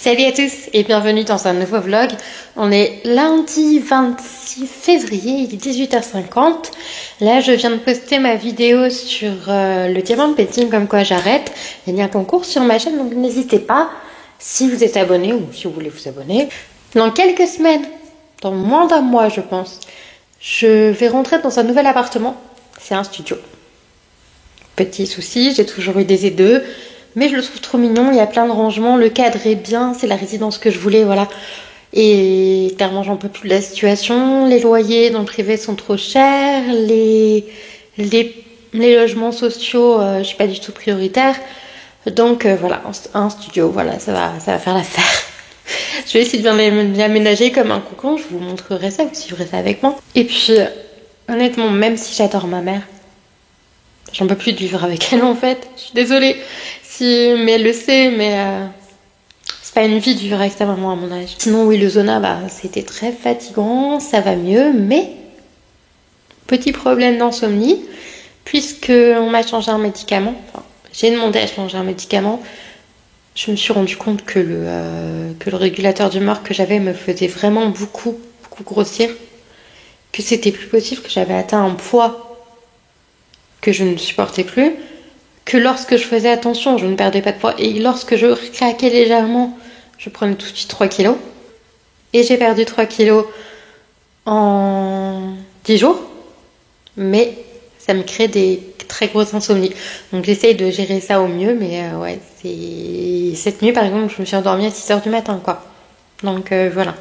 Salut à tous et bienvenue dans un nouveau vlog. On est lundi 26 février, il est 18h50. Là, je viens de poster ma vidéo sur le diamant painting, comme quoi j'arrête. Il y a un concours sur ma chaîne, donc n'hésitez pas si vous êtes abonné ou si vous voulez vous abonner. Dans quelques semaines, dans moins d'un mois je pense, je vais rentrer dans un nouvel appartement. C'est un studio. Petit souci, j'ai toujours eu des aideux. Mais je le trouve trop mignon, il y a plein de rangements, le cadre est bien, c'est la résidence que je voulais, voilà. Et clairement, j'en peux plus de la situation. Les loyers dans le privé sont trop chers, les logements sociaux, je suis pas du tout prioritaire. Donc voilà, un studio, voilà, ça va faire l'affaire. Je vais essayer de bien l'aménager comme un cocon, je vous montrerai ça, vous suivrez ça avec moi. Et puis, honnêtement, même si j'adore ma mère, j'en peux plus de vivre avec elle en fait, je suis désolée. Mais elle le sait, mais c'est pas une vie de vivre avec sa maman à mon âge. Sinon oui, le zona, c'était très fatigant, ça va mieux, mais petit problème d'insomnie, puisque on m'a changé un médicament, enfin, j'ai demandé à changer un médicament, je me suis rendu compte que le régulateur d'humeur que j'avais me faisait vraiment beaucoup grossir, que c'était plus possible, que j'avais atteint un poids que je ne supportais plus, que lorsque je faisais attention, je ne perdais pas de poids. Et lorsque je craquais légèrement, je prenais tout de suite 3 kilos. Et j'ai perdu 3 kilos en 10 jours. Mais ça me crée des très grosses insomnies. Donc j'essaye de gérer ça au mieux. Mais ouais, cette nuit par exemple, je me suis endormie à 6h du matin, quoi. Donc voilà.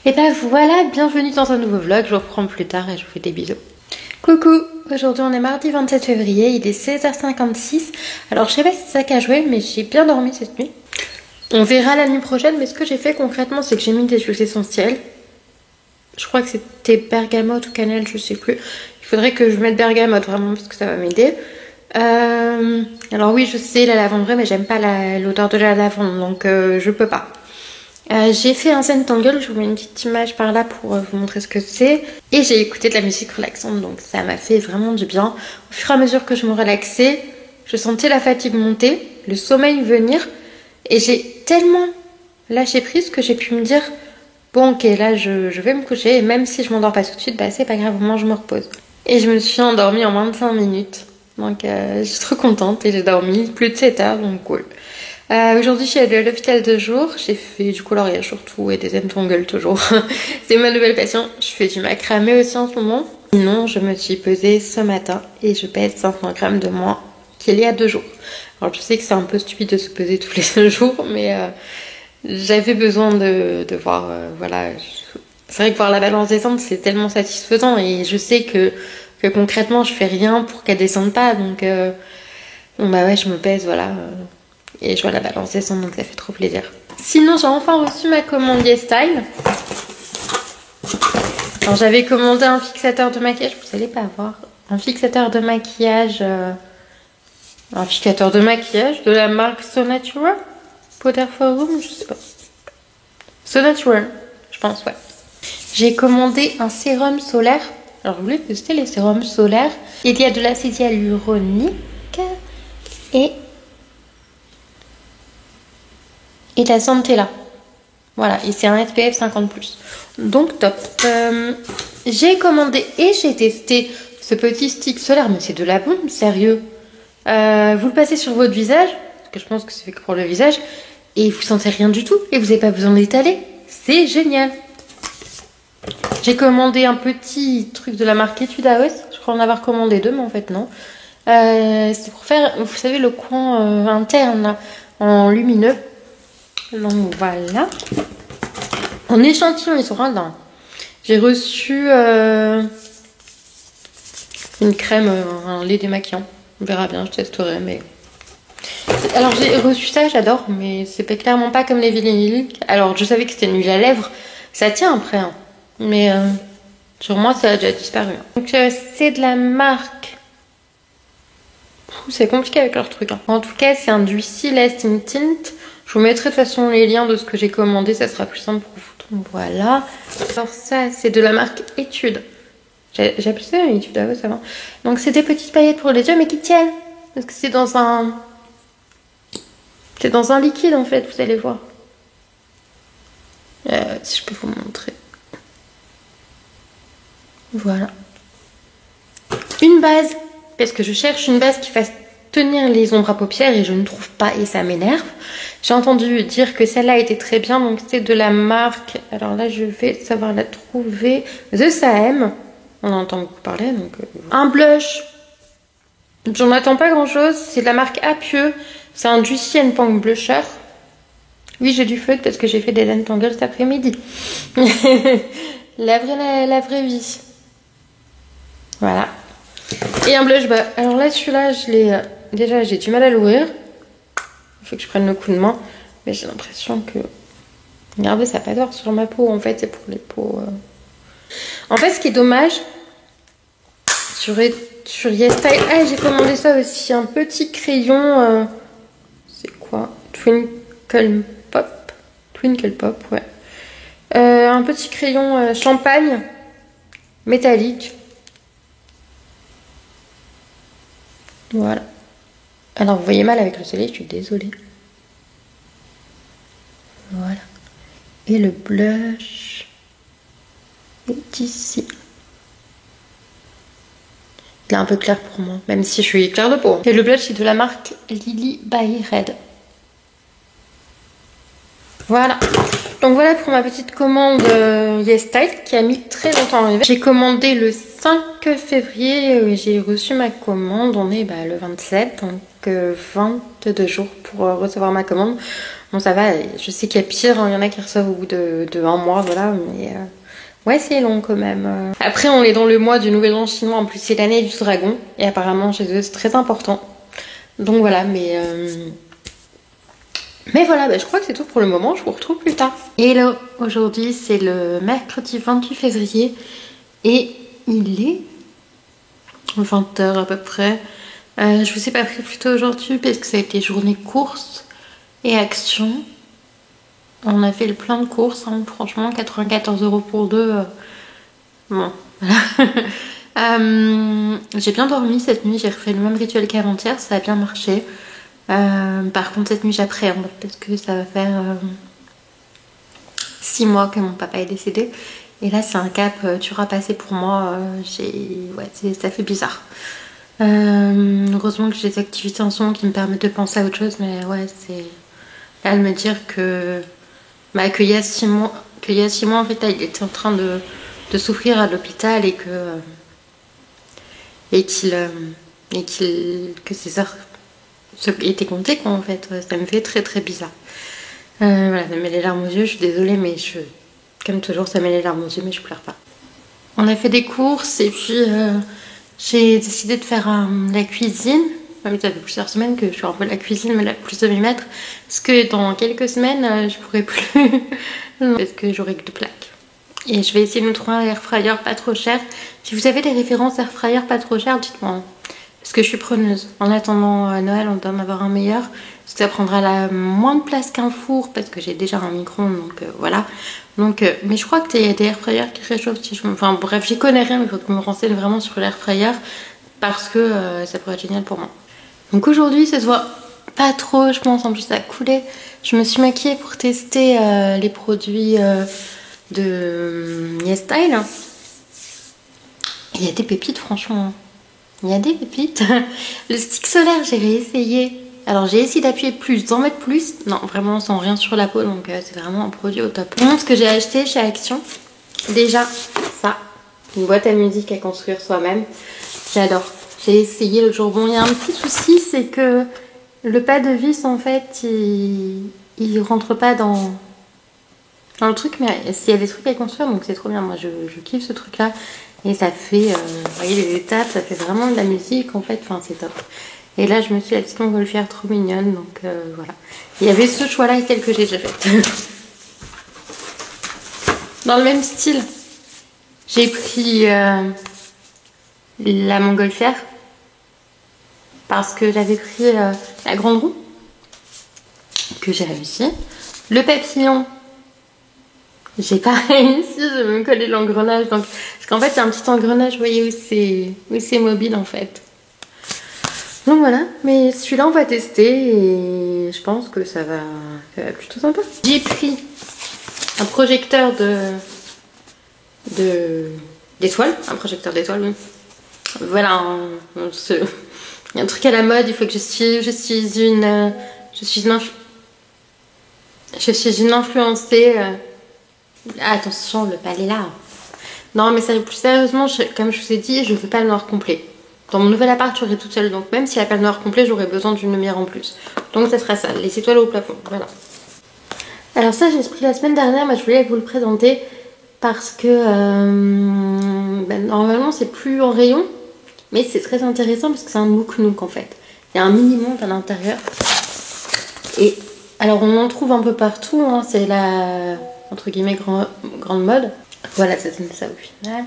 Et ben voilà, bienvenue dans un nouveau vlog. Je vous reprends plus tard et je vous fais des bisous. Coucou, aujourd'hui on est mardi 27 février, il est 16h56. Alors je sais pas si c'est ça qui a joué, mais j'ai bien dormi cette nuit. On verra la nuit prochaine, mais ce que j'ai fait concrètement, c'est que j'ai mis des huiles essentielles. Je crois que c'était bergamote ou cannelle, je sais plus. Il faudrait que je mette bergamote vraiment parce que ça va m'aider. Alors oui, je sais la lavande vraie, mais j'aime pas l'odeur de la lavande, donc je peux pas. J'ai fait un Zentangle, je vous mets une petite image par là pour vous montrer ce que c'est. Et j'ai écouté de la musique relaxante, donc ça m'a fait vraiment du bien. Au fur et à mesure que je me relaxais, je sentais la fatigue monter, le sommeil venir. Et j'ai tellement lâché prise que j'ai pu me dire, bon ok, là je vais me coucher. Et même si je m'endors pas tout de suite, c'est pas grave, au moins je me repose. Et je me suis endormie en moins de 5 minutes. Donc je suis trop contente et j'ai dormi plus de 7 heures, donc cool. Aujourd'hui, je suis allée à l'hôpital 2 jours. J'ai fait du coloriage surtout et des Zentangle toujours. C'est ma nouvelle passion. Je fais du macramé aussi en ce moment. Sinon, je me suis pesée ce matin et je pèse 500 grammes de moins qu'il y a 2 jours. Alors, je sais que c'est un peu stupide de se peser tous les 2 jours, mais j'avais besoin de voir, voilà. C'est vrai que voir la balance descendre, c'est tellement satisfaisant et je sais que concrètement, je fais rien pour qu'elle descende pas. Donc, bon, bah ouais, je me pèse, voilà. Et je vois la balance descendre, donc ça fait trop plaisir. Sinon, j'ai enfin reçu ma commande YesStyle. Alors, j'avais commandé un fixateur de maquillage. Vous allez pas voir. Un fixateur de maquillage. Un fixateur de maquillage de la marque So Natural. Powder for Room, je sais pas. So Natural, je pense, ouais. J'ai commandé un sérum solaire. Alors, je voulais tester les sérums solaires. Il y a de l'acide hyaluronique et de la Centella. Voilà, et c'est un SPF 50+. Donc top. J'ai commandé et j'ai testé ce petit stick solaire, mais c'est de la bombe, sérieux. Vous le passez sur votre visage, parce que je pense que c'est fait que pour le visage, et vous sentez rien du tout, et vous n'avez pas besoin d'étaler. C'est génial. J'ai commandé un petit truc de la marque Etude-House. Je crois en avoir commandé 2, mais en fait non. C'est pour faire, vous savez, le coin interne là, en lumineux. Donc voilà. En échantillon, ils sont radins. J'ai reçu une crème, un lait démaquillant. On verra bien, je testerai. Mais alors j'ai reçu ça, j'adore, mais c'est clairement pas comme les vinyliques. Alors je savais que c'était une huile à lèvres. Ça tient après, hein. Mais sur moi ça a déjà disparu. Donc c'est de la marque. C'est compliqué avec leur truc. Hein. En tout cas, c'est un Juicy Lasting Tint. Je vous mettrai de toute façon les liens de ce que j'ai commandé, ça sera plus simple pour vous. Donc voilà. Alors ça, c'est de la marque Etude. J'ai appelé ça Etude House avant. Donc c'est des petites paillettes pour les yeux, mais qui tiennent. Parce que c'est dans un liquide en fait, vous allez voir. Voilà. Une base, parce que je cherche une base qui fasse tenir les ombres à paupières et je ne trouve pas et ça m'énerve. J'ai entendu dire que celle-là était très bien, donc c'est de la marque, alors là je vais savoir la trouver, The Sam, on en entend beaucoup parler, donc un blush, j'en attends pas grand chose, c'est de la marque Apieux, c'est un Juicy and Pang blusher. Oui, j'ai du feutre parce que j'ai fait des Dentangle cet après-midi. la vraie vie. Voilà. Et un blush bas. Alors là, celui-là, je l'ai... déjà, j'ai du mal à l'ouvrir. Il faut que je prenne le coup de main. Mais j'ai l'impression que... Regardez, ça n'a pas d'or sur ma peau. En fait, c'est pour les peaux... En fait, ce qui est dommage... Sur YesStyle... Ah, j'ai commandé ça aussi. Un petit crayon... C'est quoi? Twinkle Pop. Twinkle Pop, ouais. Un petit crayon champagne. Métallique. Voilà. Alors, vous voyez mal avec le soleil, je suis désolée. Voilà. Et le blush est ici. Il est un peu clair pour moi, même si je suis claire de peau. Et le blush est de la marque Lily by Red. Voilà. Donc voilà pour ma petite commande YesStyle qui a mis très longtemps à arriver. J'ai commandé le 5 février, j'ai reçu ma commande, on est le 27, donc 22 jours pour recevoir ma commande. Bon ça va, je sais qu'il y a pire, hein, il y en a qui reçoivent au bout de un mois, voilà, mais ouais c'est long quand même. Après on est dans le mois du nouvel an chinois, en plus c'est l'année du dragon, et apparemment chez eux c'est très important. Donc voilà, mais voilà, je crois que c'est tout pour le moment, je vous retrouve plus tard. Hello, aujourd'hui c'est le mercredi 28 février et il est 20 h à peu près. Je vous ai pas pris plus tôt aujourd'hui parce que ça a été journée course et action. On a fait le plein de courses, hein, franchement 94 € pour deux. Bon, voilà. J'ai bien dormi cette nuit, j'ai refait le même rituel qu'avant-hier, ça a bien marché. Par contre cette nuit j'appréhende parce que ça va faire 6 mois que mon papa est décédé et là c'est un cap dur à passer pour moi. Ouais, ça fait bizarre. Heureusement que j'ai des activités en ce moment qui me permettent de penser à autre chose, mais ouais c'est là de me dire que qu'il y a 6 mois en fait il était en train de souffrir à l'hôpital et que ses heures était compté quoi en fait, ça me fait très bizarre. Voilà, ça me met les larmes aux yeux, je suis désolée mais comme toujours ça met les larmes aux yeux mais je pleure pas. On a fait des courses et puis j'ai décidé de faire la cuisine. Même ça fait plusieurs semaines que je suis un peu la cuisine mais là plus de m'y mettre parce que dans quelques semaines je pourrai plus parce que j'aurai que 2 plaques. Et je vais essayer de me trouver un air fryer pas trop cher. Si vous avez des références air fryer pas trop cher, dites-moi. Parce que je suis preneuse. En attendant Noël, on doit en avoir un meilleur. Parce que ça prendra moins de place qu'un four. Parce que j'ai déjà un micro-ondes. Donc voilà. Donc, mais je crois que y a des air fryers qui réchauffent. Enfin bref, j'y connais rien. Mais il faut que je me renseigne vraiment sur l'air fryer. Parce que ça pourrait être génial pour moi. Donc aujourd'hui, ça se voit pas trop. Je pense en plus ça a coulé. Je me suis maquillée pour tester les produits de YesStyle. Il y a des pépites franchement. Il y a des pépites. Le stick solaire, j'ai réessayé. Alors j'ai essayé d'appuyer plus, d'en mettre plus. Non, vraiment sans rien sur la peau, donc c'est vraiment un produit au top. Je vous montre ce que j'ai acheté chez Action. Déjà, ça, une boîte à musique à construire soi-même. J'adore. J'ai essayé le jour. Bon, il y a un petit souci, c'est que le pas de vis, en fait, il rentre pas dans le truc, mais s'il y a des trucs à construire, donc c'est trop bien. Moi, je kiffe ce truc-là. Et ça fait, vous voyez les étapes, ça fait vraiment de la musique en fait, enfin c'est top. Et là je me suis dit la petite montgolfière trop mignonne, donc voilà. Il y avait ce choix-là et celle que j'ai déjà faite. Dans le même style, j'ai pris la montgolfière parce que j'avais pris la grande roue que j'ai réussi. Le papillon. J'ai pas réussi, je vais me coller l'engrenage. Parce qu'en fait, il y a un petit engrenage, vous voyez, où c'est mobile en fait. Donc voilà, mais celui-là, on va tester et je pense que ça va plutôt sympa. J'ai pris un projecteur de d'étoiles, un projecteur d'étoiles, oui. Voilà, il y a un truc à la mode, il faut que je suis une influencée. Ah, attention, le palais là. Non, mais ça, plus sérieusement, comme je vous ai dit, je veux pas le noir complet. Dans mon nouvel appart, j'aurai toute seule, donc même s'il n'y a pas le noir complet, j'aurai besoin d'une lumière en plus. Donc ça sera ça, les étoiles au plafond, voilà. Alors ça, j'ai pris la semaine dernière, mais je voulais vous le présenter parce que normalement c'est plus en rayon, mais c'est très intéressant parce que c'est un MOOC Nook en fait. Il y a un mini-monde à l'intérieur. Et alors on en trouve un peu partout, hein, c'est la entre guillemets grande mode. Voilà, ça donne ça au final.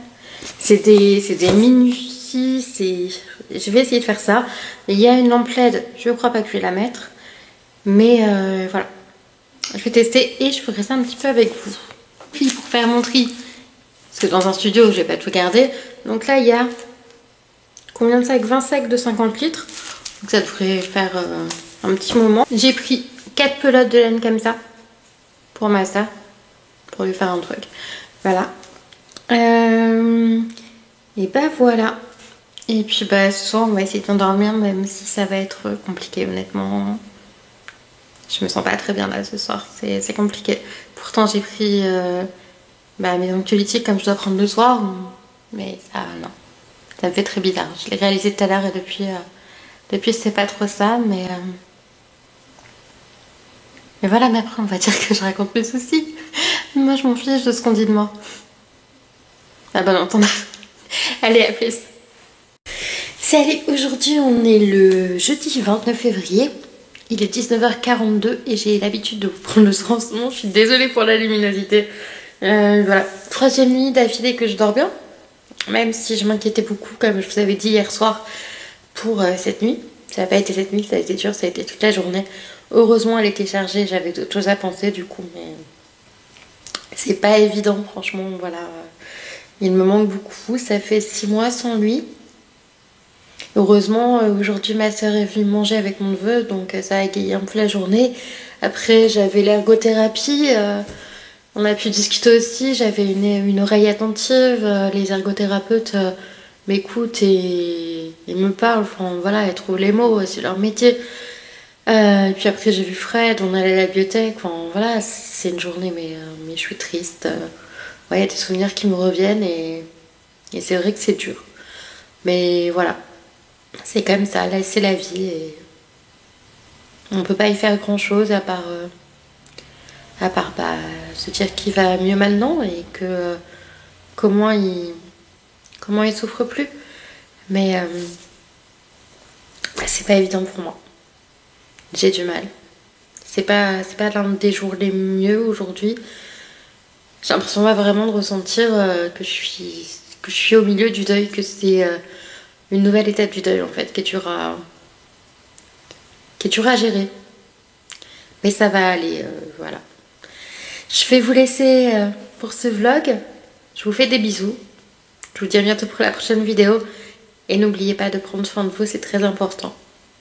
C'est des minuties, je vais essayer de faire ça. Il y a une lampe LED, je crois pas que je vais la mettre. Mais voilà. Je vais tester et je ferai ça un petit peu avec vous. Puis pour faire mon tri, parce que dans un studio, je vais pas tout garder. Donc là, il y a combien de sacs? 20 sacs de 50 litres. Donc ça devrait faire un petit moment. J'ai pris 4 pelotes de laine comme ça pour Massa, pour lui faire un truc. Voilà. Et bah voilà. Et puis bah ce soir on va essayer de s'endormir même si ça va être compliqué honnêtement. Je me sens pas très bien là ce soir, c'est compliqué. Pourtant j'ai pris mes anxiolytiques comme je dois prendre le soir. Mais ça non. Ça me fait très bizarre. Je l'ai réalisé tout à l'heure et depuis c'est pas trop ça mais voilà, mais après on va dire que je raconte mes soucis. Moi je m'en fiche de ce qu'on dit de moi. Ah bah non, allez, à plus. Salut, aujourd'hui on est le jeudi 29 février. Il est 19h42 et j'ai l'habitude de vous prendre le soir en ce moment. Je suis désolée pour la luminosité. Voilà, troisième nuit d'affilée que je dors bien. Même si je m'inquiétais beaucoup, comme je vous avais dit hier soir, pour cette nuit. Ça n'a pas été cette nuit, ça a été dur, ça a été toute la journée. Heureusement elle était chargée, j'avais d'autres choses à penser du coup. Mais c'est pas évident, franchement, voilà. Il me manque beaucoup, ça fait 6 mois sans lui. Heureusement, aujourd'hui ma soeur est venue manger avec mon neveu, donc ça a égayé un peu la journée. Après j'avais l'ergothérapie, on a pu discuter aussi, j'avais une oreille attentive, les ergothérapeutes m'écoutent et me parlent, enfin voilà, elles trouvent les mots, c'est leur métier. Et puis après j'ai vu Fred, on allait à la bibliothèque, enfin voilà, c'est une journée mais je suis triste. Ouais, il y a des souvenirs qui me reviennent et c'est vrai que c'est dur. Mais voilà, c'est comme ça, là c'est la vie et on peut pas y faire grand chose à part se dire qu'il va mieux maintenant et que comment il souffre plus. Mais c'est pas évident pour moi. J'ai du mal. C'est pas l'un des jours les mieux aujourd'hui. J'ai l'impression vraiment de ressentir que je suis au milieu du deuil, que c'est une nouvelle étape du deuil en fait, qui est dure à gérer. Mais ça va aller, voilà. Je vais vous laisser pour ce vlog. Je vous fais des bisous. Je vous dis à bientôt pour la prochaine vidéo. Et n'oubliez pas de prendre soin de vous, c'est très important.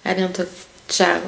À bientôt. Ciao.